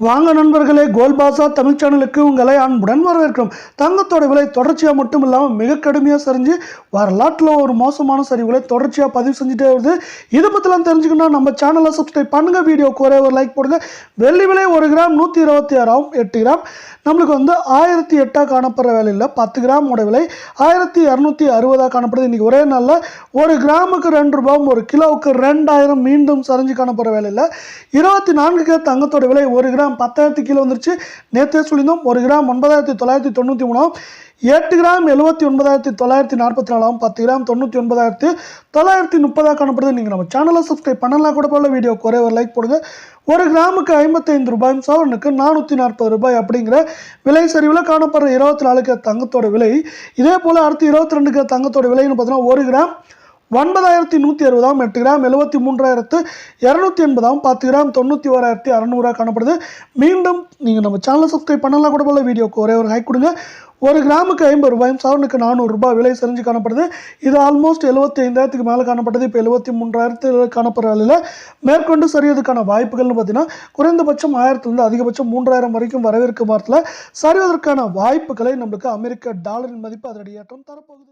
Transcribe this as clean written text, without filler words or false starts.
வாங்க நண்பர்களே, கோல்ட் பாஸா தமிழ் சேனலுக்கு உங்களை அன்புடன் வரவேற்கிறோம். தங்கத்தோட விலை தொடர்ச்சியாக மட்டும் இல்லாமல் மிக கடுமையாக சரிஞ்சு வரலாற்றில் ஒரு மோசமான சரிவுகளை தொடர்ச்சியாக பதிவு செஞ்சுட்டே வருது. இதை பற்றிலாம் தெரிஞ்சுக்கணும் நம்ம சேனலை சப்ஸ்கிரைப் பண்ணுங்க, வீடியோக்கு ஒரே ஒரு லைக் போடுங்க. வெள்ளி விலை 1 கிராம் 126 ஆகும். 8 கிராம் நம்மளுக்கு 1008 காணப்படுற வேலையில் 10 கிராமோட விலை 1260 காணப்படுது. இன்றைக்கி ஒரே நாளில் 1 கிராமுக்கு 2 ரூபாயும் 1 கிலோவுக்கு 2000 மீண்டும் சரிஞ்சு காணப்படுற வேலையில் 24 தங்கத்தோட விலை 1 கிராம் 10,000 கிலோ வந்துருச்சு. நேற்றே சொல்லியிருந்தோம் 1 கிராம் 9,993 8 கிராம் 79,944 10 கிராம் 99,930 காணப்படுது. நீங்கள் நம்ம சேனலை சப்ஸ்கிரைப் பண்ணலாம் கூட போல, வீடியோக்கு ஒரே ஒரு லைக் போடுங்க. 1 கிராமுக்கு 55 ரூபாயும் சவரனுக்கு 440 ரூபாய் அப்படிங்கிற விலை சரிவில் காணப்படுற 24 தங்கத்தோட விலை. இதே போல் அடுத்து 22 தங்கத்தோட விலைன்னு பார்த்தீங்கன்னா 1 கிராம் 9,160 8 கிராம் 73,280 10 கிராம் 91,600 காணப்படுது. மீண்டும் நீங்கள் நம்ம சேனலை சப்ஸ்கிரைப் பண்ணலாம் கூட போல, வீடியோக்கு ஒரே ஒரு லைக் கொடுங்க. 1 கிராமுக்கு 50 ரூபாயும் சவரனுக்கு 400 ரூபாய் விலை சரிஞ்சு காணப்படுது. இது ஆல்மோஸ்ட் 75,000 மேலே காணப்பட்டது. இப்போ 73,000 காணப்படுற வேலையில் மேற்கொண்டு சரியதுக்கான வாய்ப்புகள்னு பார்த்தீங்கன்னா குறைந்தபட்சம் 1000 அதிகபட்சம் 3000 வரைக்கும் வரவேற்கும் வாரத்தில் சரிவதற்கான வாய்ப்புகளை நம்மளுக்கு அமெரிக்க டாலரின் மதிப்பு அதிரடி ஏற்றம் தரப்போகுது.